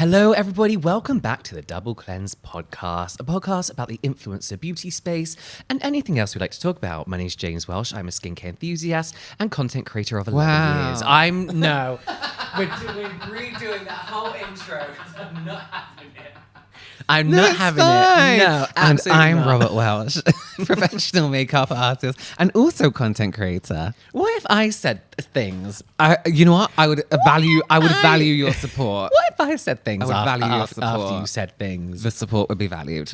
Hello, everybody. Welcome back to the Double Cleanse podcast, a podcast about the influencer beauty space and anything else we'd like to talk about. My name is James Welsh. I'm a skincare enthusiast and content creator of 11 years. We're redoing that whole intro because I'm not having it. I'm not having it. No, absolutely And I'm not. Robert Welsh, professional makeup artist and also content creator. What if I said things? You know what? I would value your support. What if I said things I would value your after support. you said things? The support would be valued.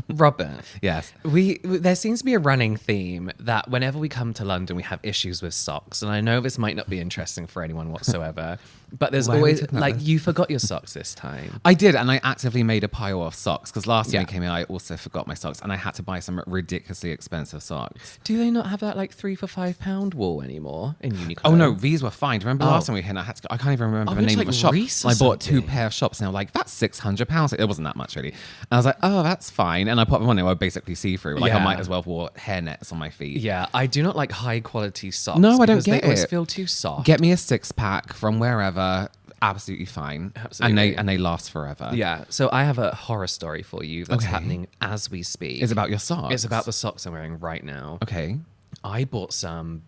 Robert. Yes. There seems to be a running theme that whenever we come to London, we have issues with socks. And I know this might not be interesting for anyone whatsoever, but there's Why are we always, talking about this? you forgot your socks this time. I did, and I actively made a pile of socks because last time Yeah. I came in, I also forgot my socks, and I had to buy some ridiculously expensive socks. Do they not have that like £3 for £5 wall anymore in Uniqlo? Oh no, these were fine. Do you remember Oh. last time we were here? And I can't even remember Oh, the it's name like of the shop. Reese or And I bought two something. pair of shops, and they were like, "That's £600." It wasn't that much really. And I was like, "Oh, that's fine." And I put them on. They were basically see-through. Like I Yeah. might as well have wore hairnets on my feet. Yeah, I do not like high quality socks. No, I don't because get they always it. feel too soft. Get me a 6-pack from wherever. Absolutely fine. Absolutely. And they last forever. Yeah, so I have a horror story for you that's Okay. happening as we speak. It's about your socks. It's about the socks I'm wearing right now. Okay. I bought some,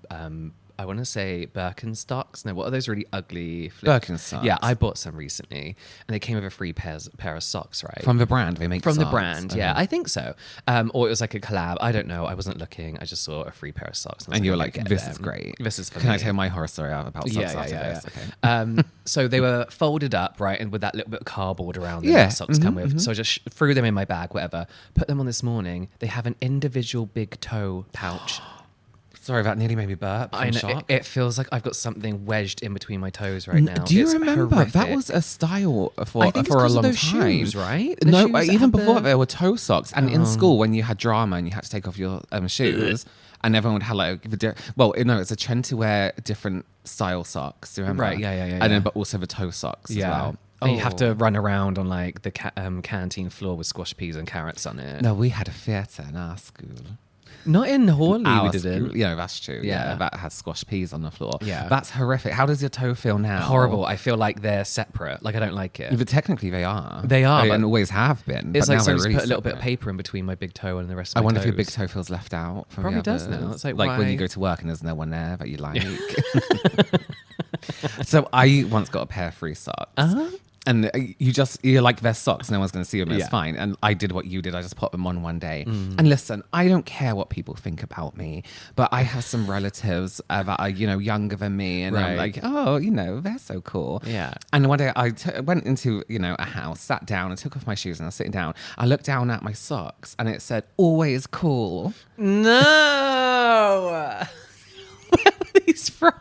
I want to say Birkenstocks. No, what are those really ugly? Birkenstocks. Yeah, I bought some recently, and they came with a free pair of socks, right? From the brand, they make From the socks. brand, yeah, I think so. Or it was like a collab. I don't know. I wasn't looking. I just saw a free pair of socks. And you were I'm like, gonna "This get is them. great. This is for Can me." I tell my horror story about socks after this? Okay. So they were folded up, right, and with that little bit of cardboard around them Yeah. that socks come with. So I just threw them in my bag, whatever. Put them on this morning. They have an individual big toe pouch. Sorry, that nearly made me burp. I from know, shock. it feels like I've got something wedged in between my toes right now. Do you It's remember that horrific. was a style I for think it's a 'cause of long those time, shoes, right? The No, shoes that even had before the- there were toe socks, and in school when you had drama and you had to take off your shoes, and everyone would have like it's a trend to wear different style socks. Do you remember? Right, yeah. And then but also the toe socks as well. And you have to run around on like the canteen floor with squash peas and carrots on it. No, we had a theatre in our school. Not in Hawley, Our we didn't. school. Yeah, that's true. Yeah. Yeah. That has squash peas on the floor. Yeah. That's horrific. How does your toe feel now? Horrible. I feel like they're separate. Like I don't like it. But technically they are. They are, and but always have been. It's but like now they're someone's really put a little bit of separate. paper in between my big toe and the rest of I my wonder toes. if your big toe feels left out from Probably the does others. now. It's like, when why? you go to work and there's no one there that you like. So I once got a pair of free socks. Uh-huh. And you're like, they're socks, no one's going to see them, it's Yeah. fine. And I did what you did, I just put them on one day. And listen, I don't care what people think about me, but I have some relatives that are, younger than me. And I'm Right. like, oh, they're so cool. Yeah. And one day I went into, a house, sat down and took off my shoes and I was sitting down. I looked down at my socks and it said, always cool. No. Where were these from?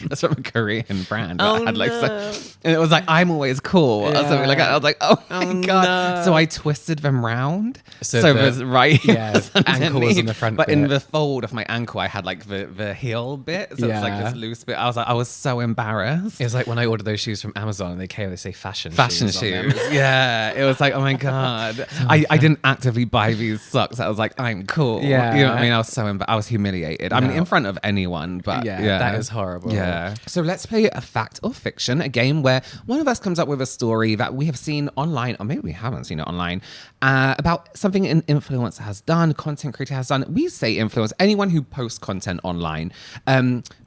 That's from a Korean brand. Oh, that had like no. and it was like, I'm always cool. Or something like that. I was like, oh my Oh, God. no. So I twisted them round. So So the- it was right. yeah, ankle was in underneath. the front But in bit. the fold of my ankle, I had like the heel bit. So it was like Yeah. this loose bit. I was so embarrassed. It's like when I ordered those shoes from Amazon and they came, they say fashion Fashion shoes. on them. shoes. Yeah. It was like, oh my God. I didn't actively buy these socks. I was like, I'm cool. Yeah. You know what I mean? I was so I was humiliated. I mean, No. in front of anyone, but Yeah, that is horrible. Yeah. So let's play a fact or fiction, a game where one of us comes up with a story that we have seen online, or maybe we haven't seen it online, about something an influencer has done, content creator has done. We say influence, anyone who posts content online,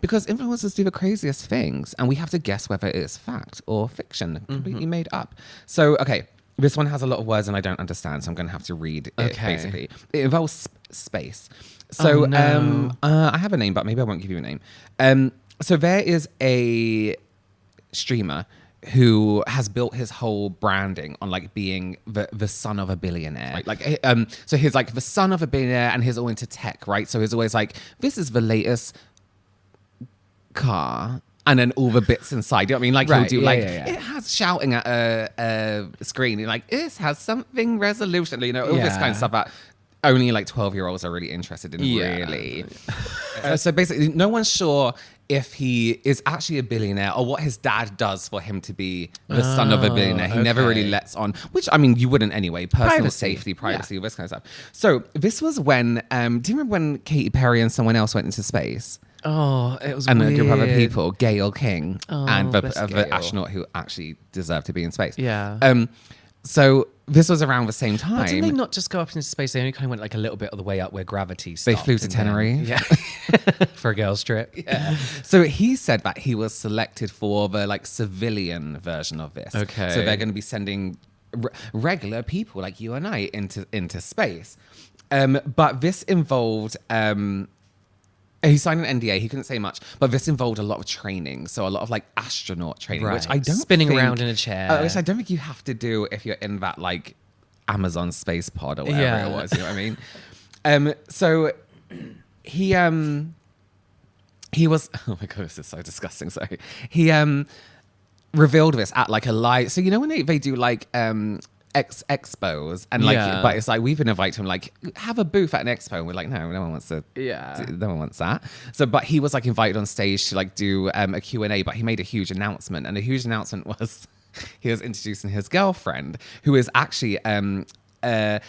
because influencers do the craziest things, and we have to guess whether it is fact or fiction, completely made up. So, okay. This one has a lot of words and I don't understand, so I'm going to have to read it, Okay. basically. It involves space. So Oh, no. I have a name, but maybe I won't give you a name. So there is a streamer who has built his whole branding on like being the son of a billionaire. So he's like the son of a billionaire and he's all into tech, right? So he's always like, this is the latest car. And then all the bits inside. You know what I mean? Like Right, he'll do yeah. it has shouting at a screen. You're like, this has something resolution. All this Yeah. kind of stuff that only like 12-year-olds are really interested in, Yeah. really. So basically, no one's sure if he is actually a billionaire or what his dad does for him to be the son of a billionaire. He never really okay. lets on, which I mean, you wouldn't anyway. Personal Privacy. safety, privacy, all this kind of stuff. So this was when, do you remember when Katy Perry and someone else went into space? Oh, it was and weird. a group of other people, Gail King, and bless the Gail. astronaut who actually deserved to be in space. Yeah. So this was around the same But didn't they time. not just go up into space? They only kind of went like a little bit of the way up where gravity stopped. They flew to and then- Tenerife. Yeah. For a girls' trip. Yeah. So he said that he was selected for the like civilian version of this. Okay. So they're going to be sending regular people like you and I into space. But this involved. He signed an NDA. He couldn't say much, but this involved a lot of training. So a lot of like astronaut training, which Right. I don't Spinning think- around in a chair. which I don't think you have to do if you're in that like Amazon space pod or whatever Yeah. it was. You know what I mean? So he was. Oh my god, this is so disgusting. Sorry. He revealed this at like a live. So you know when they do like expos and like, Yeah. but it's like we've been invited to like have a booth at an expo, and we're like, no one wants to. Yeah. No one wants that. So, but he was like invited on stage to like do a Q&A, but he made a huge announcement, and the huge announcement was he was introducing his girlfriend, who is actually a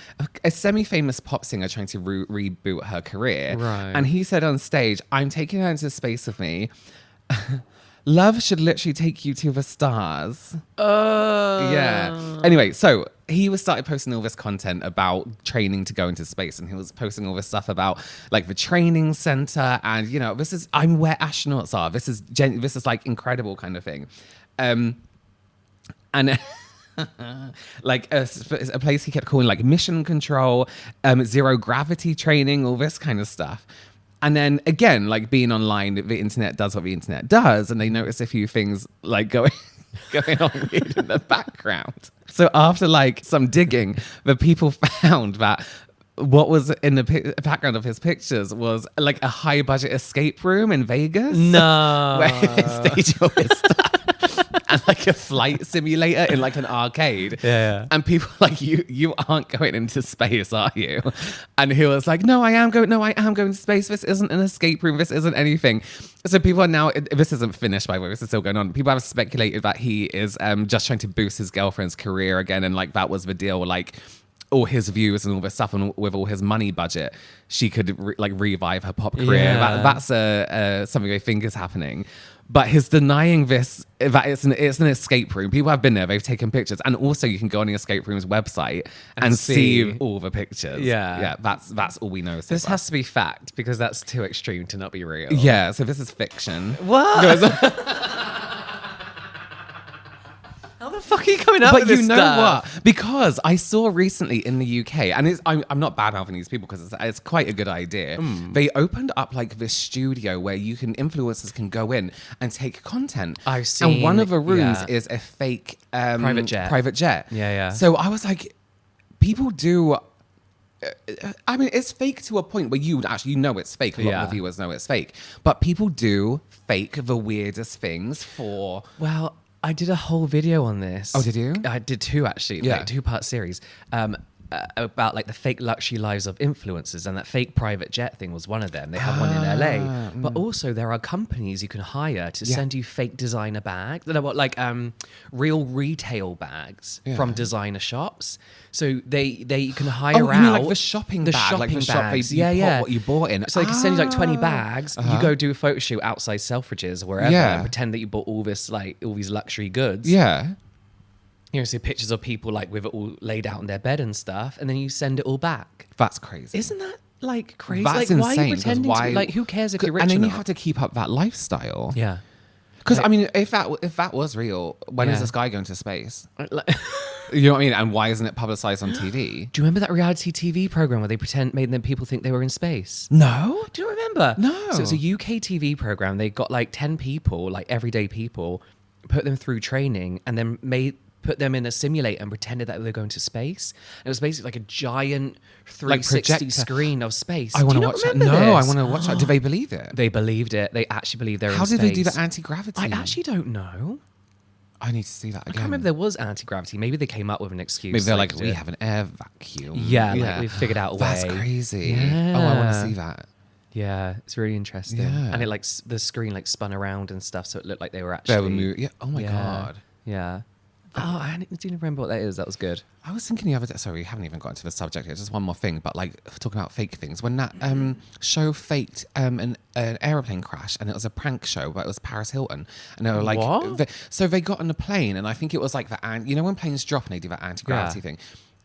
semi-famous pop singer trying to reboot her career. Right. And he said on stage, "I'm taking her into space with me. Love should literally take you to the stars." Yeah. Anyway, so he started posting all this content about training to go into space, and he was posting all this stuff about like the training center, and you know, I'm where astronauts are. This is like incredible kind of thing, and like a place he kept calling like mission control, zero gravity training, all this kind of stuff. And then again, like being online, the internet does what the internet does, and they notice a few things like going on weird in the background. So after like some digging, the people found that what was in the background of his pictures was like a high budget escape room in Vegas. No. Where he staged all his stuff. And like a flight simulator in like an arcade. Yeah. And people like, you aren't going into space, are you? And he was like, no, I am going to space. This isn't an escape room. This isn't anything. So people are now, this isn't finished by the way, this is still going on. People have speculated that he is just trying to boost his girlfriend's career again. And like that was the deal, like all his views and all this stuff, and with all his money budget, she could revive her pop career. Yeah. That's something I think is happening. But he's denying this, that it's an escape room. People have been there, they've taken pictures. And also you can go on the escape room's website and see all the pictures. Yeah. Yeah, that's all we know so This far. has to be fact because that's too extreme to not be real. Yeah, so this is fiction. What? How the fuck are you coming up But with you this know stuff? what? Because I saw recently in the UK, and I'm not bad mouthing these people because it's quite a good idea. They opened up like this studio where influencers can go in and take content. I've And one seen- of the rooms yeah. is a fake Private jet. Private jet. Yeah, yeah. So I was like, people do. I mean, it's fake to a point where you actually know it's fake. A lot Yeah. of the viewers know it's fake, but people do fake the weirdest things for. Well, I did a whole video on this. Oh, did you? I did two actually. Yeah. Like, two-part series. About like the fake luxury lives of influencers, and that fake private jet thing was one of them. They have one in LA, but also there are companies you can hire to send you fake designer bags. They're what like real retail bags from designer shops. So they can hire Oh, you out mean like the shopping bag, like the shop bags. you put what you bought in. So they can send you like 20 bags. You go do a photo shoot outside Selfridges or wherever, Yeah. and pretend that you bought all this like all these luxury goods. Yeah. You know, see pictures of people like with it all laid out in their bed and stuff, and then you send it all back. That's crazy. Isn't that like crazy? That's like, why are insane, you 'cause pretending why- to like? Who cares if you're rich and or then you not? have to keep up that lifestyle. Yeah. Because I mean, if that was real, when is Yeah. this guy going to space? Like- You know what I mean? And why isn't it publicized on TV? Do you remember that reality TV program where they made them people think they were in space? No. Do you remember? No. So it's a UK TV program. They got like 10 people, like everyday people, put them through training, and then put them in a simulator and pretended that they were going to space. And it was basically like a giant 360 projector. screen of space. I want Do to you not watch that. remember No, I this? want to watch that. Do they believe it? They believed it. They actually believed they were How in did space. they do the anti-gravity? I actually don't know. I need to see that I again. can't remember if there was anti-gravity. Maybe they came up with an excuse. Maybe they're like, like, to we do it. have an air vacuum. Yeah, like we've figured out a That's way. crazy. Yeah. Oh, I want to see that. Yeah, it's really interesting. Yeah. And it the screen like spun around and stuff, so it looked like they were They actually. were Yeah. Oh my Yeah. god. Yeah. Oh, I didn't remember what that is. That was good. I was thinking the other day, sorry, we haven't even gotten to the subject yet, just one more thing, but like talking about fake things. When that show faked an aeroplane crash, and it was a prank show, but it was Paris Hilton. And they were like, What? so they got on a plane, and I think it was like you know when planes drop and they do that anti-gravity thing?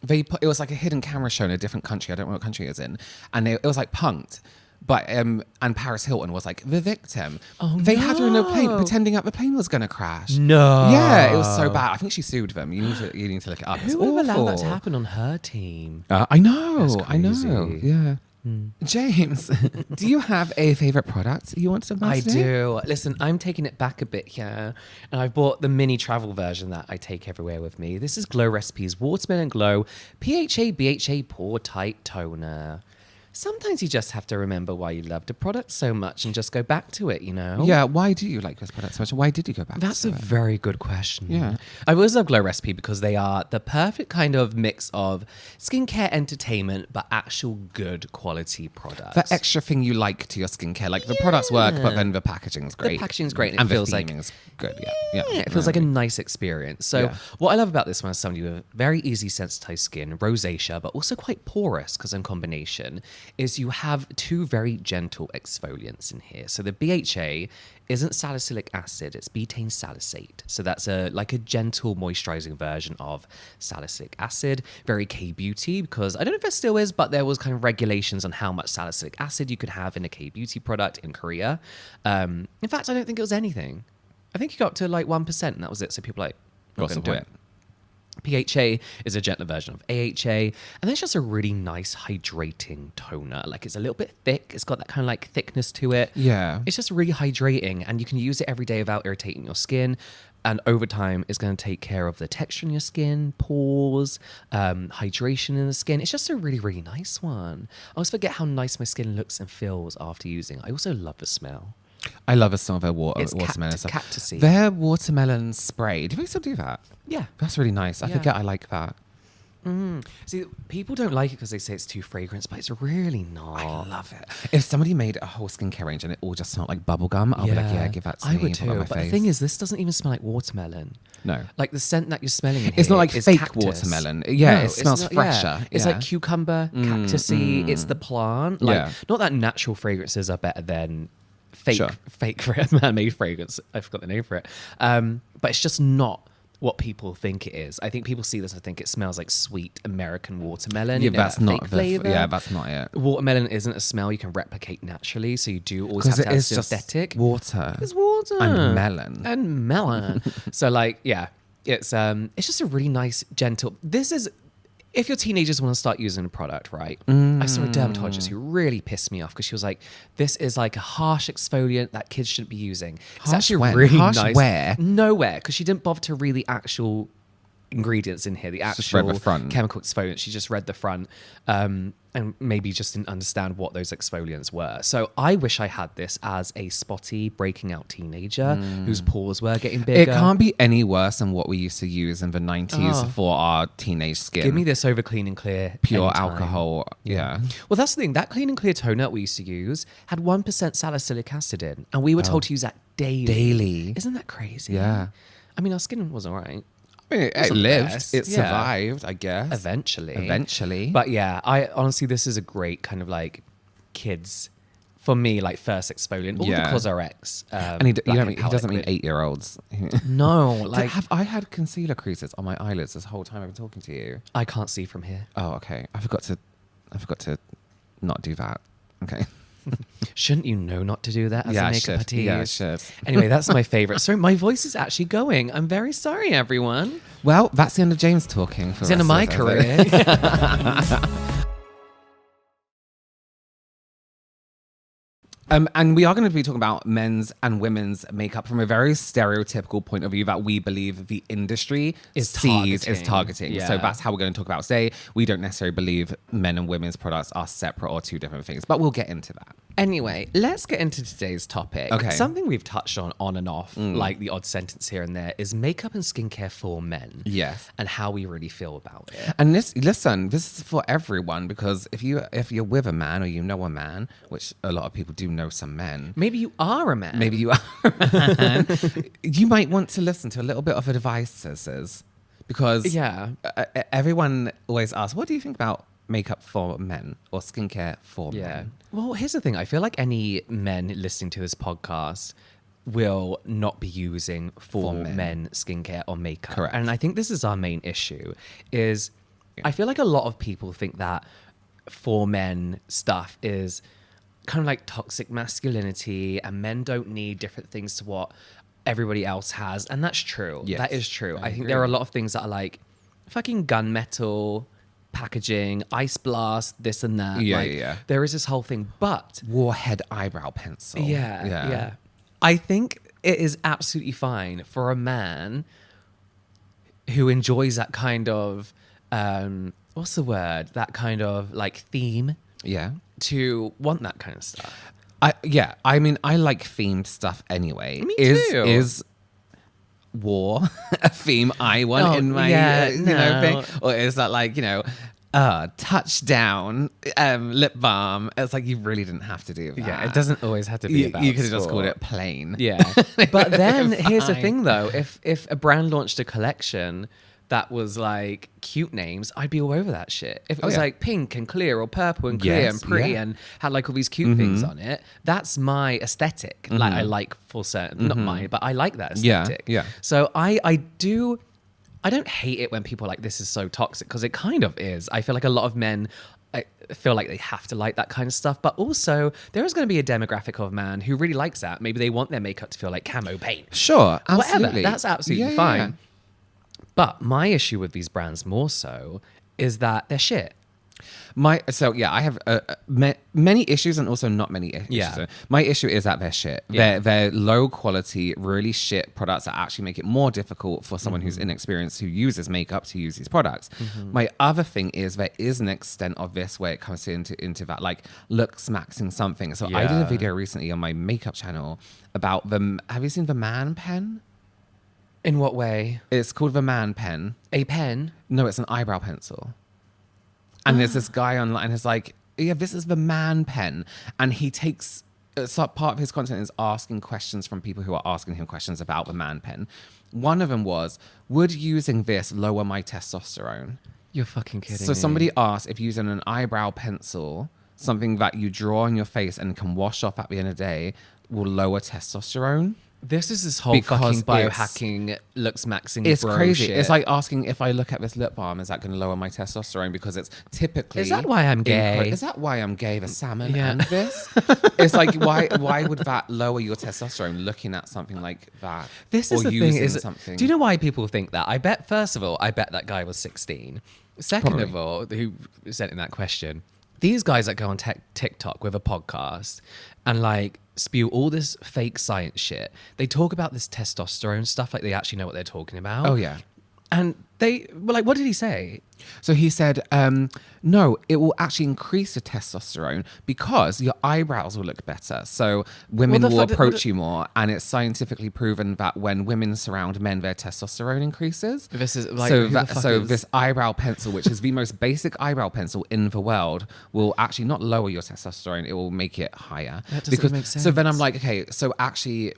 It was like a hidden camera show in a different country, I don't know what country it was in, and it was like punked. But and Paris Hilton was like the victim. Oh, they had her in a plane no. pretending that the plane was going to crash. No. Yeah, it was so bad. I think she sued them. You need to look it up. It's Who would have allowed awful. that to happen on her team? I know. That's I know. crazy. Yeah. James, do you have a favorite product you want to talk about I today? do. Listen, I'm taking it back a bit here, and I bought the mini travel version that I take everywhere with me. This is Glow Recipes Watermelon Glow PHA BHA Pore Tight Toner. Sometimes you just have to remember why you loved a product so much and just go back to it, you know? Yeah, why do you like this product so much? Why did you go back That's to a it? very good question. Yeah. I always love Glow Recipe because they are the perfect kind of mix of skincare entertainment, but actual good quality products. That extra thing you like to your skincare. Like the products work, but then the packaging's great. The packaging's great and And it feels the like theming's good, yeah. it feels like a nice experience. So Yeah. what I love about this one is somebody with very easy sensitized skin, rosacea, but also quite porous because in combination is you have two very gentle exfoliants in here. So the BHA isn't salicylic acid, it's betaine salicate. So that's like a gentle moisturizing version of salicylic acid. Very K-beauty because I don't know if there still is, but there was kind of regulations on how much salicylic acid you could have in a K-beauty product in Korea. In fact, I don't think it was anything. I think you got up to like 1% and that was it. So people were like, not What's going the to do it. PHA is a gentler version of AHA, and it's just a really nice hydrating toner. Like it's a little bit thick. It's got that kind of like thickness to it. Yeah. It's just really hydrating, and you can use it every day without irritating your skin. And over time, it's going to take care of the texture in your skin, pores, hydration in the skin. It's just a really, really nice one. I always forget how nice my skin looks and feels after using it. I also love the smell. I love some of their It's watermelon stuff. cactusy. Their watermelon spray. Do they still do that? Yeah. That's really nice. I Yeah. forget I like that. See, people don't like it because they say it's too fragrance, but it's really not. I love it. If somebody made a whole skincare range and it all just smelled like bubble gum, I'll be like, yeah, give that to me. I would put it on too. my But the face. thing is, this doesn't even smell like watermelon. No. Like the scent that you're smelling in It's not here like is fake cactus. watermelon. Yeah, it it's smells not- fresher. It's Yeah. like cucumber, cactusy. It's the plant. Like, Yeah. not that natural fragrances are better than fake, Sure. fake man-made fragrance. I forgot the name for it. But it's just not what people think it is. I think people see this and think it smells like sweet American watermelon. Yeah, you know, that's that not fake the flavor. yeah, that's not it. Watermelon isn't a smell you can replicate naturally, so you do always have Because to it have is just synthetic. water. It's water And melon. and melon. So like, yeah, it's just a really nice, gentle. This is if your teenagers want to start using a product, right? I saw a dermatologist who really pissed me off because she was like, "This is like a harsh exfoliant that kids shouldn't be using." It's Harsh actually when? really Harsh nice. where? Nowhere, because she didn't bother to read the actual ingredients in here, the Just read actual the front. chemical exfoliants. She just read the front and maybe just didn't understand what those exfoliants were. So I wish I had this as a spotty, breaking out teenager whose pores were getting bigger. It can't be any worse than what we used to use in the 90s Oh. for our teenage skin. Give me this over Clean and Clear. pure anytime. alcohol. Yeah. Well, that's the thing. That Clean and Clear toner we used to use had 1% salicylic acid in, and we were told to use that daily. Daily. Isn't that crazy? Yeah. I mean, our skin was all right. I mean, it wasn't lived. best. It Yeah. survived, I guess. Eventually. But yeah, I honestly, this is a great kind of like kids, for me, like first exfoliant. All Yeah. the CosRX. And he black and he powder doesn't mean liquid. 8-year-olds. No, like Have I had concealer creases on my eyelids this whole time I've been talking to you? I can't see from here. Oh, okay. I forgot to not do that. Okay. Shouldn't you know not to do that as Yeah, a I makeup should. artist? Yeah, I should. Anyway, that's my favorite. Sorry, my voice is actually going. I'm very sorry, everyone. Well, that's the end of James talking. For It's the end of my career. And we are going to be talking about men's and women's makeup from a very stereotypical point of view that we believe the industry is targeting. Yeah. So that's how we're going to talk about today. We don't necessarily believe men and women's products are separate or two different things, but we'll get into that. Anyway, let's get into today's topic. Okay. Something we've touched on and off, like the odd sentence here and there, is makeup and skincare for men. Yes. And how we really feel about it. And this is for everyone, because if you're with a man or you know a man, which a lot of people do know some men, Maybe you are a man. maybe you are a man, you might want to listen to a little bit of advice, sisters. Because Yeah. everyone always asks, what do you think about makeup for men or skincare for Yeah. men? Well, here's the thing. I feel like any men listening to this podcast will not be using for men skincare or makeup. Correct. And I think this is our main issue is I feel like a lot of people think that for men stuff is kind of like toxic masculinity and men don't need different things to what everybody else has. And that's true. Yes, that is true. I think agree. there are a lot of things that are like fucking gunmetal packaging, ice blast, this and that. Yeah, like, yeah. There is this whole thing, but Warhead eyebrow pencil. yeah. I think it is absolutely fine for a man who enjoys that kind of what's the word? That kind of like theme Yeah. to want that kind of stuff. I mean, I like themed stuff anyway. Me is, too. Is war a theme I want Oh, in my yeah, you know no. thing? Or is that like, touchdown lip balm? It's like you really didn't have to do that. Yeah, it doesn't always have to be You, about you could have just called sport. it plain. Yeah. But then here's the Fine. thing though, if a brand launched a collection that was like cute names, I'd be all over that shit. If it was yeah. like pink and clear or purple and clear Yes, and pretty yeah. and had like all these cute things on it, that's my aesthetic. Like I like for certain, not mine, but I like that Yeah, aesthetic. yeah. So I don't hate it when people are like, this is so toxic, because it kind of is. I feel like a lot of men I feel like they have to like that kind of stuff, but also there is going to be a demographic of man who really likes that. Maybe they want their makeup to feel like camo paint. Sure, absolutely. Whatever, that's absolutely Yeah, fine. yeah. But my issue with these brands more so is that they're shit. I have many issues and also not many issues. Yeah. My issue is that they're shit. Yeah. They're low quality, really shit products that actually make it more difficult for someone who's inexperienced who uses makeup to use these products. My other thing is there is an extent of this where it comes into that like looks maxing something. So I did a Yeah. video recently on my makeup channel about the. Have you seen the Man Pen? In what way? It's called the Man Pen. A pen? No, it's an eyebrow pencil. And there's this guy online who's like, yeah, this is the Man Pen. And he takes, so part of his content is asking questions from people who are asking him questions about the Man Pen. One of them was, would using this lower my testosterone? You're fucking kidding So me. somebody asked if using an eyebrow pencil, something that you draw on your face and can wash off at the end of the day, will lower testosterone. This is this whole Because fucking it's- biohacking, looks maxing. It's bro crazy. shit. It's like asking if I look at this lip balm, is that going to lower my testosterone? Because it's typically. Is that why I'm gay? Is that why I'm gay? The salmon Yeah. and this. It's like why would that lower your testosterone? Looking at something like that. This is or the thing. using Is something. do you know why people think that? I bet. First of all, I bet that guy was 16. Second of all, who sent in that question? These guys that go on TikTok with a podcast and like spew all this fake science shit. They talk about this testosterone stuff like they actually know what they're talking about. Oh yeah. And they were like, what did he say? So he said, no, it will actually increase the testosterone because your eyebrows will look better. So women What the will fuck- approach you more. And it's scientifically proven that when women surround men, their testosterone increases. This is like, so who the fuck is- this eyebrow pencil, which is the most basic eyebrow pencil in the world, will actually not lower your testosterone. It will make it higher. That doesn't make So then I'm sense. like, okay, so actually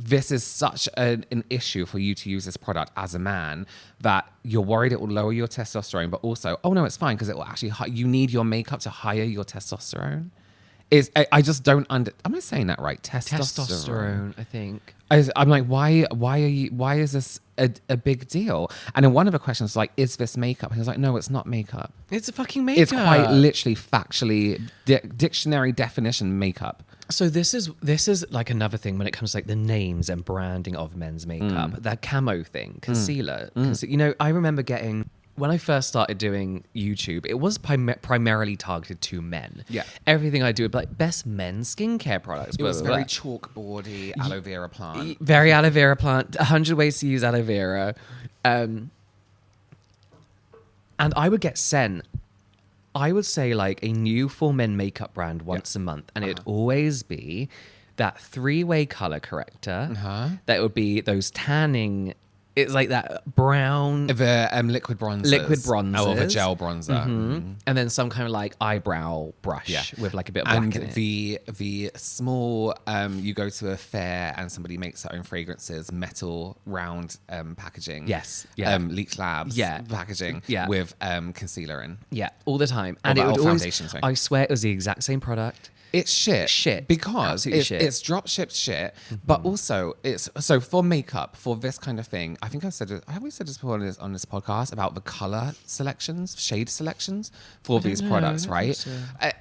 this is such an issue for you to use this product as a man that you're worried it will lower your testosterone, but also, oh no, it's fine because it will actually, you need your makeup to higher your testosterone. I just don't am I saying that right? testosterone, I think. I'm like, why is this a big deal? And then one of the questions was like, is this makeup? And he was like, no, it's not makeup. It's a fucking makeup. It's quite literally factually dictionary definition makeup. So this is like another thing when it comes to like the names and branding of men's makeup. That camo thing, concealer. You know, I remember getting, when I first started doing YouTube, it was primarily targeted to men. Yeah. Everything I do would be like best men's skincare products. It was blah, blah, very blah. chalkboardy aloe vera plant. Very aloe vera plant, 100 ways to use aloe vera. And I would get sent, I would say like a new for men makeup brand once a month. And it'd always be that 3-way color corrector. That would be those tanning It's like that brown The liquid bronzers. liquid bronzers. Oh, the gel bronzer. and then some kind of like eyebrow brush with like a bit of black And in it. the small, you go to a fair and somebody makes their own fragrances, metal round packaging. Yes, yeah. Leech Labs packaging Yeah. with concealer in. Yeah, all the time. Or And it that- would or always, foundation, sorry. I swear it was the exact same product. It's shit. Shit. Because Absolute shit. it's drop shipped shit. But also it's so for makeup, for this kind of thing, I think have we said this before on this podcast about the color selections, shade selections for these products, right?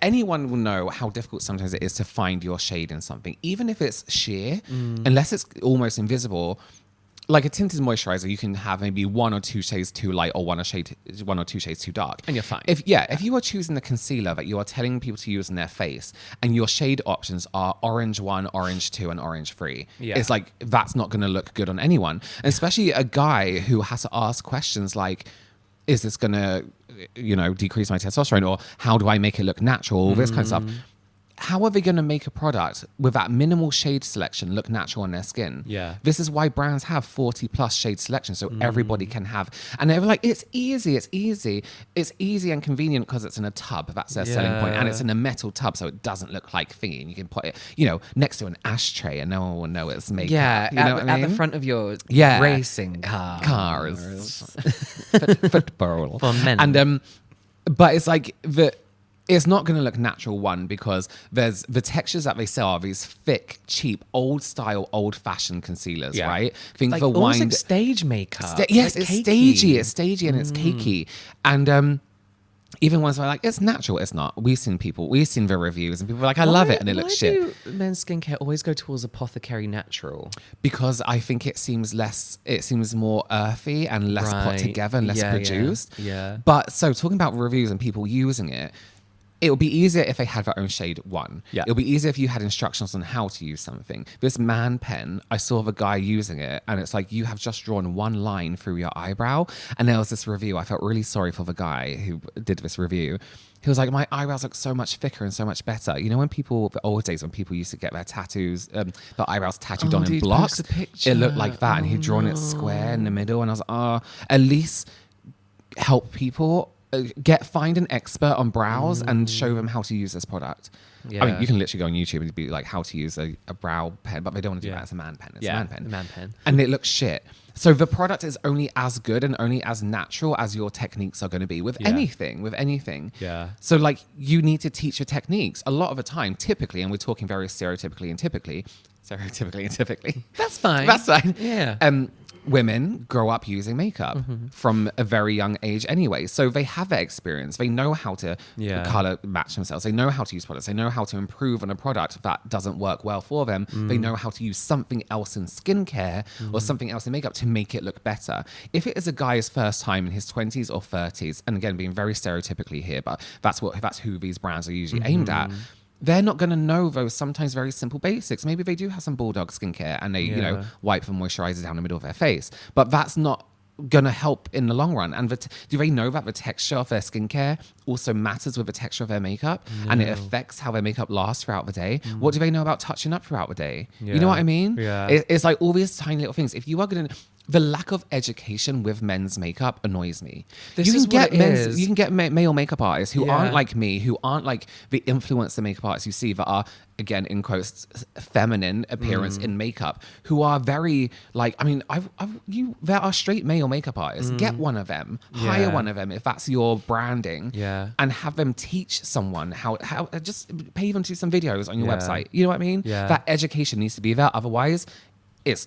Anyone will know how difficult sometimes it is to find your shade in something, even if it's sheer, unless it's almost invisible. Like a tinted moisturizer, you can have maybe 1 or 2 shades too light or 1 or 2 shades too dark. And you're fine. If you are choosing the concealer that you are telling people to use in their face and your shade options are orange 1, orange 2, and orange 3, it's like, that's not going to look good on anyone. And especially a guy who has to ask questions like, is this going to, decrease my testosterone, or how do I make it look natural? All this kind of stuff. How are they going to make a product with that minimal shade selection look natural on their skin? Yeah. This is why brands have 40 plus shade selection, so everybody can have. And they're like, it's easy and convenient because it's in a tub. That's their selling point. And it's in a metal tub, so it doesn't look like thingy. And you can put it, next to an ashtray, and no one will know it's makeup. Yeah, you know what I mean? at the front of your racing car. Cars. Football. For men. And but it's like it's not going to look natural, one, because there's the textures that they sell are these thick, cheap, old style, old fashioned concealers, right? Think like the almost wine. like stage makeup. Yes, like it's cakey. stagey. It's stagey and it's cakey. And even ones where like, it's natural, it's not. We've seen the reviews and people are like, I love it, and it looks shit. Why do men's skincare always go towards apothecary natural? Because I think it seems more earthy and less put together and less produced. Yeah. But so talking about reviews and people using it, it would be easier if they had their own shade, one. Yeah. It would be easier if you had instructions on how to use something. This man pen, I saw the guy using it, and it's like, you have just drawn one line through your eyebrow. And there was this review. I felt really sorry for the guy who did this review. He was like, my eyebrows look so much thicker and so much better. You know, the old days when people used to get their tattoos, their eyebrows tattooed on in blocks, it looked like that. And he'd drawn it square in the middle. And I was like, at least help people. Find an expert on brows and show them how to use this product. I mean, you can literally go on YouTube and be like, how to use a brow pen, but they don't want to do that. It's a man pen. It's a man pen. Man pen. And it looks shit. So the product is only as good and only as natural as your techniques are going to be with anything. Yeah. So like, you need to teach your techniques a lot of the time, typically, and we're talking very stereotypically and typically. That's fine. That's fine. Yeah. Women grow up using makeup from a very young age anyway. So they have that experience. They know how to color match themselves. They know how to use products. They know how to improve on a product that doesn't work well for them. They know how to use something else in skincare or something else in makeup to make it look better. If it is a guy's first time in his 20s or 30s, and again, being very stereotypically here, but that's who these brands are usually aimed at. They're not going to know those sometimes very simple basics. Maybe they do have some bulldog skincare and they, wipe the moisturizer down the middle of their face. But that's not going to help in the long run. And do they know that the texture of their skincare also matters with the texture of their makeup? And it affects how their makeup lasts throughout the day? What do they know about touching up throughout the day? You know what I mean? Yeah. It's like all these tiny little things. If you are going to... The lack of education with men's makeup annoys me. You can get male makeup artists who aren't like me, who aren't like the influencer makeup artists you see that are, again, in quotes, feminine appearance in makeup, who are very like, I mean, there are straight male makeup artists. Get one of them, hire one of them if that's your branding, and have them teach someone how just pay them to do some videos on your website. You know what I mean? Yeah. That education needs to be there. Otherwise, it's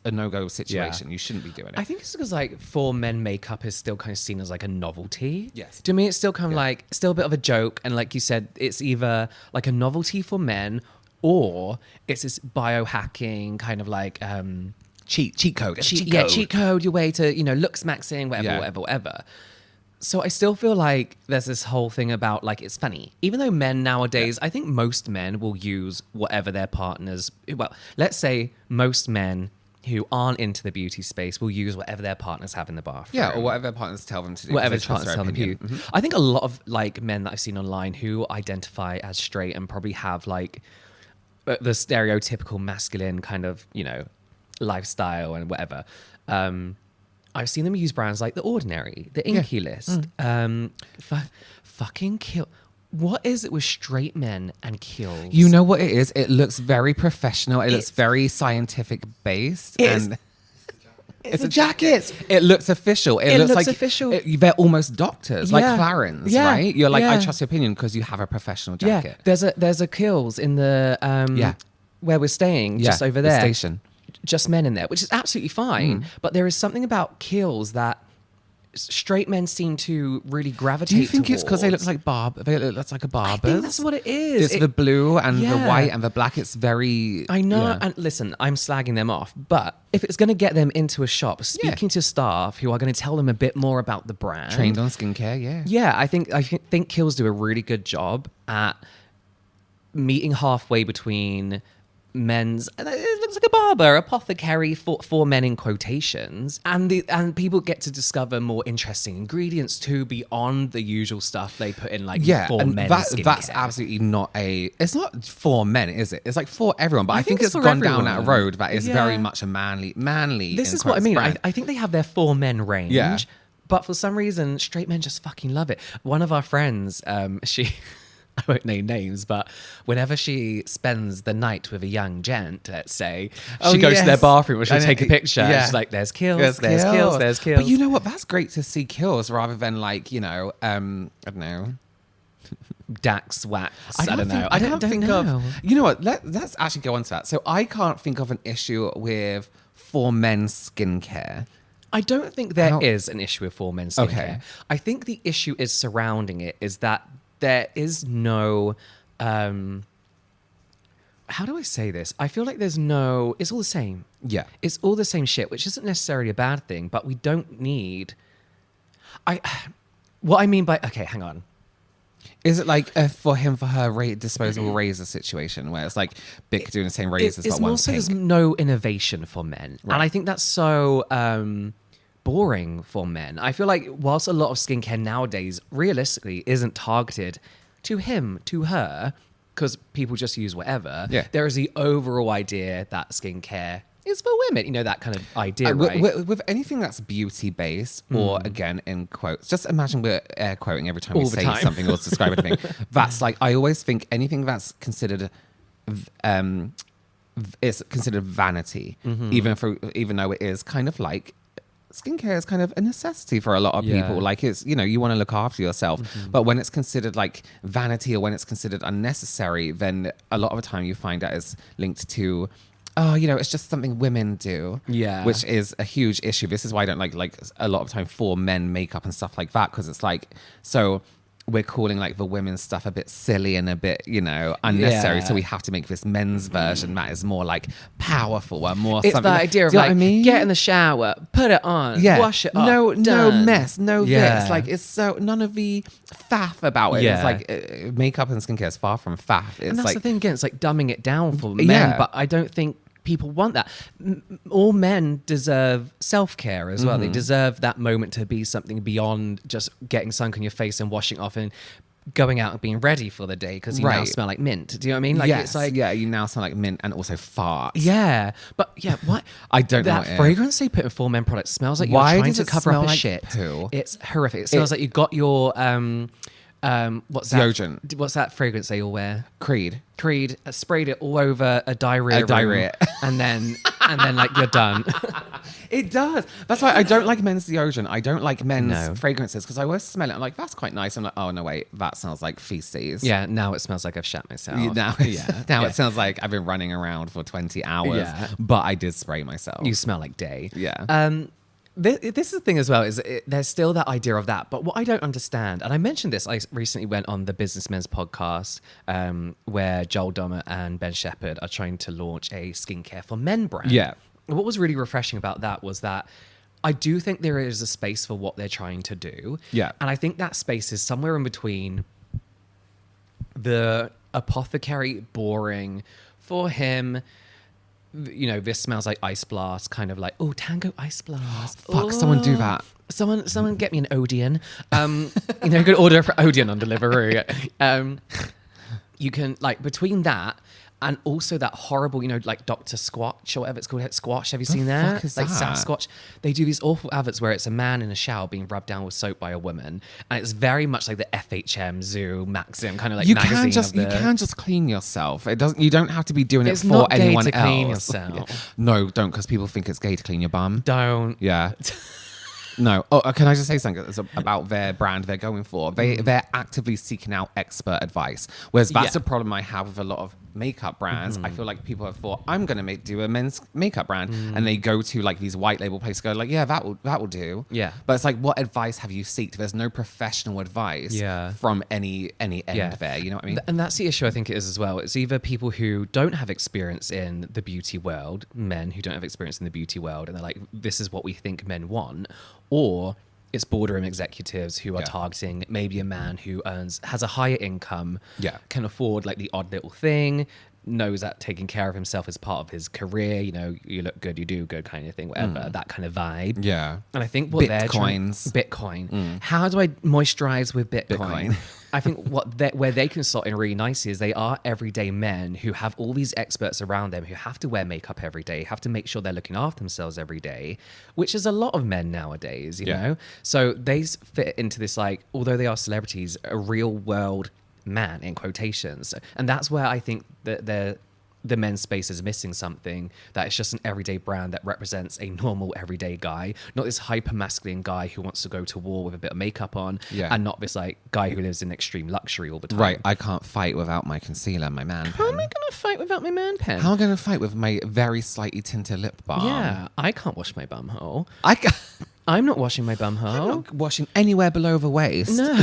a no-go situation. You shouldn't be doing it. I think it's because like for men, makeup is still kind of seen as like a novelty. Yes. To me, it's still kind of like still a bit of a joke, and like you said, it's either like a novelty for men, or it's this biohacking kind of like cheat code. cheat code, your way to looks maxing, whatever. So I still feel like there's this whole thing about like it's funny, even though men nowadays, I think most men will use whatever their partners. Well, let's say most men who aren't into the beauty space will use whatever their partners have in the bathroom. Yeah, or whatever their partners tell them to do. Whatever their partners tell them to do. I think a lot of like men that I've seen online who identify as straight and probably have like the stereotypical masculine kind of lifestyle and whatever. I've seen them use brands like The Ordinary, The Inky List, fucking Kill. What is it with straight men and Kills? You know what it is? It looks very professional. It looks very scientific based. It's a jacket. It looks official. It looks like official. They're almost doctors, like Yeah. Clarence, Yeah. right? You're like, Yeah. I trust your opinion because you have a professional jacket. Yeah, there's a Kills in the where we're staying, just over the there. station. Just men in there, which is absolutely fine. But there is something about Kills that straight men seem to really gravitate. Do you think it's because they look towards. like They look like a barber. I think that's what it is. It's the blue and the Yeah. white and the black. It's very. I know, yeah. and listen, I'm slagging them off, but if it's going to get them into a shop, speaking to staff who are going to tell them a bit more about the brand, Trained on skincare, yeah. yeah, I think Kills do a really good job at meeting halfway between men's, and it looks like a barber, apothecary for men in quotations, and people get to discover more interesting ingredients too beyond the usual stuff they put in, like for and men. that's skincare. absolutely not it's not for men, is it? It's like for everyone, but I think it's for gone down everyone. that road that is very Yeah. much a manly. This in is what I quotes, mean. brand. I think they have their for men range. Yeah. But for some reason, straight men just fucking love it. One of our friends, she, I won't name names, but whenever she spends the night with a young gent, let's say, she goes to their bathroom and she'll take a picture. Yeah. She's like, there's Kills, there's Kills, there's Kills. But you know what? That's great to see Kills rather than like, I don't know. Dax Wax. I don't think- know. I can't don't think know. of. You know what? Let's actually go on to that. So I can't think of an issue with for men skincare. I don't think there is an issue with for men skincare. Okay. I think the issue is surrounding it is that there is no how do I say this? I feel like it's all the same. Yeah. It's all the same shit, which isn't necessarily a bad thing, but we don't need what I mean by hang on. Is it like a for him, for her disposable razor situation where it's like Bic doing the same razors, It's but more one's so there's pink? no innovation for men. Right. And I think that's so boring for men. I feel like whilst a lot of skincare nowadays realistically isn't targeted to him, to her, because people just use whatever, Yeah. there is the overall idea that skincare is for women. You know, that kind of idea, right? With anything that's beauty based, or again in quotes, just imagine we're air quoting every time we All the say time. something or describe anything. That's like, I always think anything that's considered is considered vanity, even though it is kind of like skincare is kind of a necessity for a lot of Yeah. people. Like it's, you want to look after yourself, but when it's considered like vanity or when it's considered unnecessary, then a lot of the time you find that is linked to, it's just something women do. Yeah. Which is a huge issue. This is why I don't like a lot of time for men makeup and stuff like that, because it's like, so we're calling like the women's stuff a bit silly and a bit, unnecessary. Yeah. So we have to make this men's version that is more like powerful and more It's something. that idea of Do you know like, what I mean? get in the shower, put it on, wash it off, no done. mess, no Yeah. this. Like it's so none of the faff about it. Yeah. It's like makeup and skincare is far from faff. It's And that's like the thing again, it's like dumbing it down for men, Yeah. but I don't think people want that. All men deserve self-care as well. They deserve that moment to be something beyond just getting sunk in your face and washing off and going out and being ready for the day because you now Right. smell like mint. Do you know what I mean? Like yes, it's like you now smell like mint and also fart. yeah, but yeah, what I don't know that what it is. fragrance they put in for men products smells like Why you're trying does to it cover up smell a like shit. poo? It's horrific. It smells like you got your what's that? Deodorant. What's that fragrance they all wear? Creed. Creed, sprayed it all over a diarrhea room, and then like you're done. It does. That's why I don't like men's deodorant. I don't like men's No. fragrances because I always smell it. I'm like, that's quite nice. I'm like, oh no, wait, that smells like feces. Yeah, now it smells like I've shat myself. Now it sounds like I've been running around for 20 hours, Yeah. but I did spray myself. You smell like day. Yeah. This is the thing as well, is there's still that idea of that. But what I don't understand, and I mentioned this, I recently went on the Businessmen's podcast where Joel Dommett and Ben Shepherd are trying to launch a skincare for men brand. Yeah. What was really refreshing about that was that I do think there is a space for what they're trying to do. Yeah. And I think that space is somewhere in between the apothecary boring for him. This smells like Ice Blast, kind of like, oh, Tango Ice Blast. Fuck, someone do that. Someone get me an Odeon. Good order for Odeon on Deliveroo. You can, like, between that And also that horrible, like Dr. Squatch or whatever it's called, Squash. Have you seen that? fuck is Like that? Sasquatch. They do these awful adverts where it's a man in a shower being rubbed down with soap by a woman, and it's very much like the FHM, Zoo, Maxim kind of like magazine. You can just clean yourself. It doesn't. You don't have to be doing it for not gay anyone to else. clean yourself. No, don't, because people think it's gay to clean your bum. Don't. Yeah. No. Oh, can I just say something about their brand they're going for? They're actively seeking out expert advice. Whereas that's a problem I have with a lot of makeup brands. I feel like people have thought, I'm going to do a men's makeup brand. And they go to like these white label places, go like, yeah, that will do. Yeah. But it's like, what advice have you sought? There's no professional advice from any end there. You know what I mean? And that's the issue I think it is as well. It's either people who don't have experience in the beauty world, men who don't have experience in the beauty world, and they're like, this is what we think men want, or it's boardroom executives who are targeting maybe a man who has a higher income, can afford like the odd little thing, knows that taking care of himself is part of his career, you look good, you do good kind of thing, whatever, that kind of vibe. Yeah. And I think what Bitcoin. How do I moisturize with Bitcoin? I think where they can slot in really nicely is they are everyday men who have all these experts around them who have to wear makeup every day, have to make sure they're looking after themselves every day, which is a lot of men nowadays, you know? So they fit into this, like, although they are celebrities, a real world man in quotations. And that's where I think that the men's space is missing something, that it's just an everyday brand that represents a normal everyday guy, not this hyper masculine guy who wants to go to war with a bit of makeup on, and not this like guy who lives in extreme luxury all the time. Right, I can't fight without my concealer, my man pen. How am I going to fight without my man pen? How am I going to fight with my very slightly tinted lip balm? Yeah, I can't wash my bum hole. I'm I'm not washing my bum hole. not washing anywhere below the waist. No.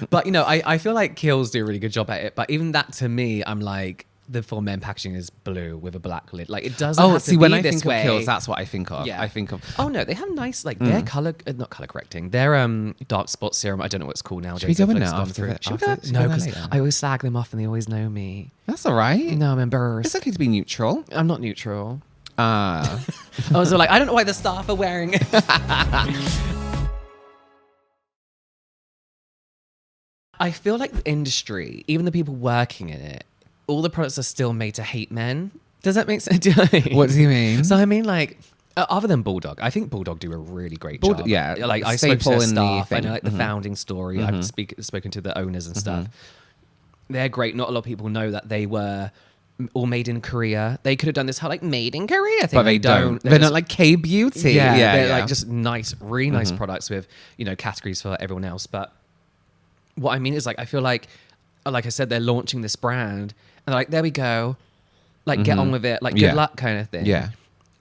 But, I feel like Kiehl's do a really good job at it. But even that, to me, I'm like, the full men packaging is blue with a black lid. Like, it doesn't have to be when I this think way. of Kiehl's, that's what I think of. Yeah. I think of... Oh, no, they have nice, like, their colour... not colour correcting. Their dark spot serum, I don't know what it's called nowadays. Should we go in It's now gone after through. the- Should we after- go? should No, we go because later? I always slag them off and they always know me. That's all right. No, I'm embarrassed. It's okay to be neutral. I'm not neutral. Ah. I was like, I don't know why the staff are wearing it. I feel like the industry, even the people working in it, all the products are still made to hate men. Does that make sense? What do you mean? So I mean, like, other than Bulldog, I think Bulldog do a really great job. Yeah, like I spoke to staple their in the staff. I thing. know like the founding story. I've spoken to the owners and stuff. They're great. Not a lot of people know that they were all made in Korea. They could have done this whole like made in Korea thing. But they don't. They're just- not like K-beauty. yeah, they're like just nice, really nice products with, categories for everyone else. But what I mean is, like, I feel like I said, they're launching this brand and they're like, there we go. Like, get on with it. Like, good luck kind of thing. Yeah.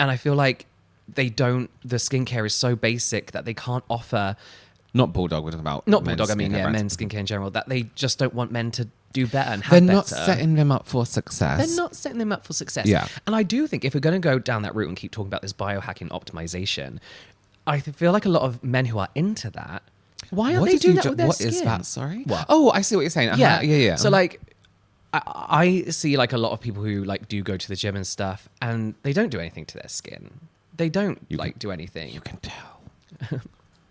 And I feel like the skincare is so basic that they can't offer, Not Bulldog, we're talking about... not men's Bulldog, I mean, skincare brands. men's skincare in general, that they just don't want men to do better and have They're better. not setting them up for success. They're not setting them up for success. Yeah. And I do think if we're going to go down that route and keep talking about this biohacking optimization, I feel like a lot of men who are into that, why aren't What they did doing you that with their What skin? is that? Sorry? What? Oh, I see what you're saying. Yeah. Yeah. So like, I see like a lot of people who like do go to the gym and stuff, and they don't do anything to their skin. They don't do anything. You can tell.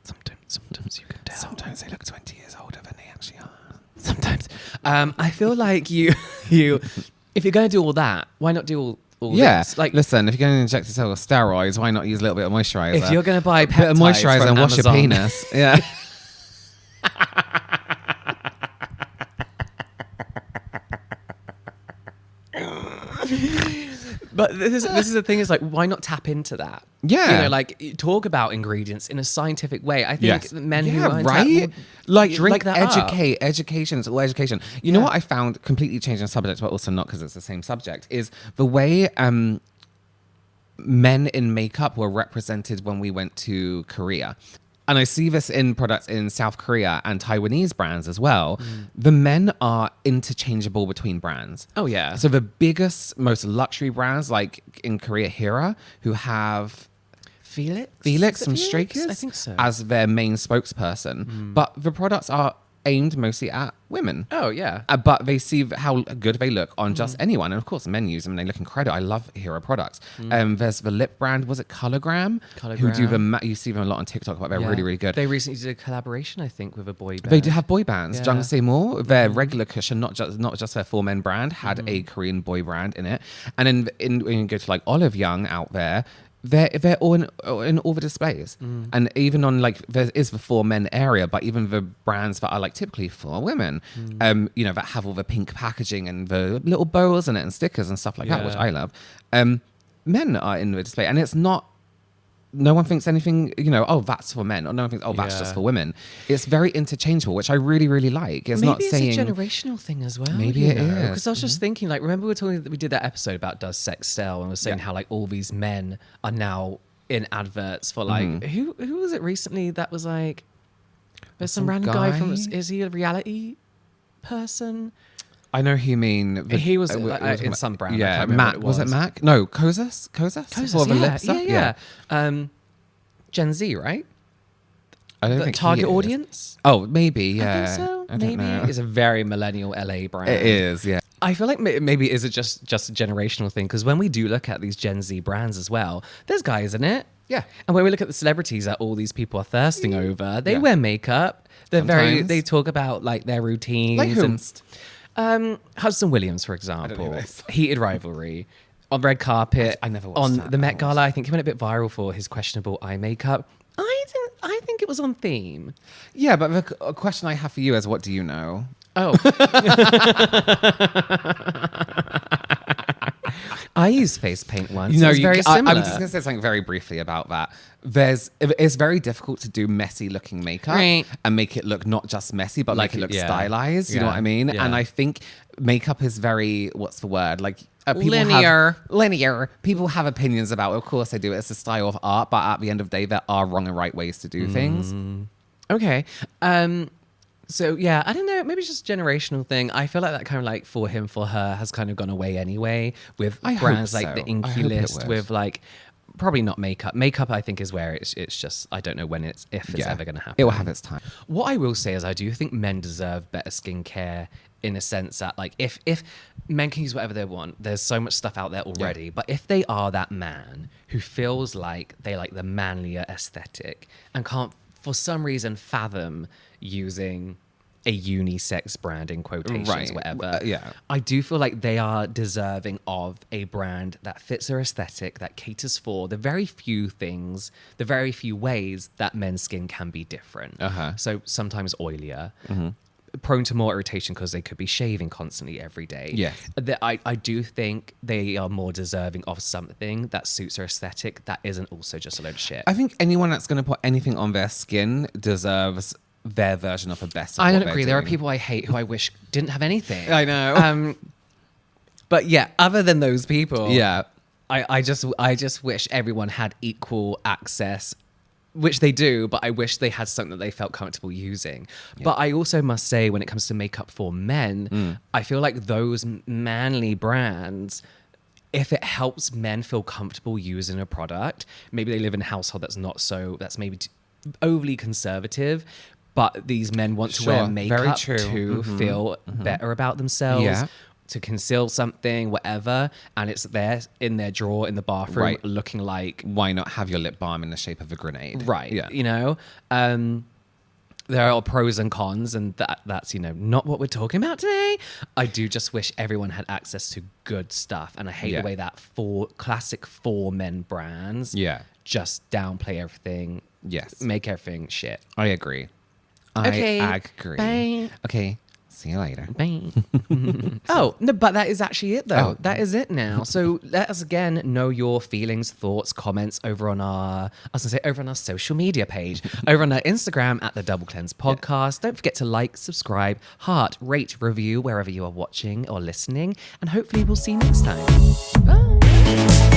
Sometimes you can tell. Sometimes they look 20 years older than they actually are. Sometimes. I feel like you if you're going to do all that, why not do all Yeah. this? Like, listen, if you're going to inject yourself with steroids, why not use a little bit of moisturizer? if you're going to buy a bit of peptides moisturizer from and wash your Amazon- penis. Yeah. But this is the thing, is like, why not tap into that? Yeah. Like, talk about ingredients in a scientific way. I think men who are into right? that Like, drink that up. education is all education. You know what I found, completely changing the subject, but also not because it's the same subject, is the way men in makeup were represented when we went to Korea. And I see this in products in South Korea and Taiwanese brands as well. The men are interchangeable between brands. Oh, yeah. So the biggest, most luxury brands, like in Korea, Hera, who have Felix Is it from Felix? Stray Kids I think so. as their main spokesperson. But the products are aimed mostly at women. Oh, yeah. But they see how good they look on just anyone. And of course, men use them and they look incredible. I love hero products. There's the lip brand, was it Cologram? Who do you see them a lot on TikTok, but they're really, really good. They recently did a collaboration, I think, with a boy band. They do have boy bands. Yeah. Jung Seymour, their regular cushion, not just their for men brand, had a Korean boy brand in it. And then when you go to like Olive Young out there, they're all in all the displays. And even on like, there is the for men area, but even the brands that are like typically for women, you know, that have all the pink packaging and the little bows in it and stickers and stuff like that, which I love. Men are in the display, and it's not, no one thinks anything, you know, oh, that's for men, or no one thinks, oh, that's just for women. It's very interchangeable, which I really, really like. It's not saying... Maybe it's a generational thing as well. Maybe it is. Because I was just thinking, like, remember we did that episode about Does Sex Sell? And we were saying how, like, all these men are now in adverts for, like, who was it recently that was, like, there's some random guy from, is he a reality person? I know who you mean. He was in some brand. Yeah, Mac. Was it Mac? No, Kozas? Yeah. Gen Z, right? I don't think target he is. audience. Oh, maybe. Yeah. I think so. I don't know. It's a very millennial LA brand. It is. Yeah. I feel like maybe is it just a generational thing? Because when we do look at these Gen Z brands as well, there's guys in it. Yeah. And when we look at the celebrities that all these people are thirsting over, they wear makeup. They're Sometimes. they talk about like their routines. Like who? Hudson Williams, for example, this. Heated Rivalry. On red carpet, I never watched on that. the Met Gala. I think he went a bit viral for his questionable eye makeup. I think it was on theme. Yeah, but the question I have for you is, what do you know? Oh. I used face paint once. You know, it's very similar. I'm just going to say something very briefly about that. It's very difficult to do messy looking makeup and make it look not just messy, but make it look stylized. You know what I mean? Yeah. And I think makeup is very, what's the word? Like people Linear. People have opinions about it. Of course they do. It's a style of art, but at the end of the day, there are wrong and right ways to do things. Okay. So yeah, I don't know. Maybe it's just a generational thing. I feel like that kind of like for him, for her has kind of gone away anyway with brands like the Inky List with like probably not makeup. Makeup I think is where it's just, I don't know when if it's ever going to happen. It will have its time. What I will say is I do think men deserve better skincare in a sense that like if men can use whatever they want, there's so much stuff out there already. Yeah. But if they are that man who feels like they like the manlier aesthetic and can't for some reason fathom using a unisex brand in quotations, whatever. I do feel like they are deserving of a brand that fits their aesthetic, that caters for the very few things, the very few ways that men's skin can be different. So sometimes oilier, prone to more irritation because they could be shaving constantly every day. Yeah. I do think they are more deserving of something that suits their aesthetic that isn't also just a load of shit. I think anyone that's going to put anything on their skin deserves their version of the best. I don't agree. There are people I hate who I wish didn't have anything. I know. But yeah, other than those people, yeah, I just wish everyone had equal access, which they do, but I wish they had something that they felt comfortable using. Yeah. But I also must say, when it comes to makeup for men, I feel like those manly brands, if it helps men feel comfortable using a product, maybe they live in a household that's maybe overly conservative, but these men want to wear makeup to feel better about themselves, to conceal something, whatever, and it's there in their drawer in the bathroom looking like... Why not have your lip balm in the shape of a grenade? Right, you know? There are pros and cons, and that's, you know, not what we're talking about today. I do just wish everyone had access to good stuff, and I hate the way that classic for men brands just downplay everything, make everything shit. I agree. Okay, I agree. Bye. Okay, see you later. Bye. Oh, no, but that is actually it, though. Oh. That is it now. So let us again know your feelings, thoughts, comments over on our social media page, over on our Instagram at the Double Cleanse Podcast. Don't forget to like, subscribe, heart, rate, review wherever you are watching or listening, and hopefully we'll see you next time. Bye.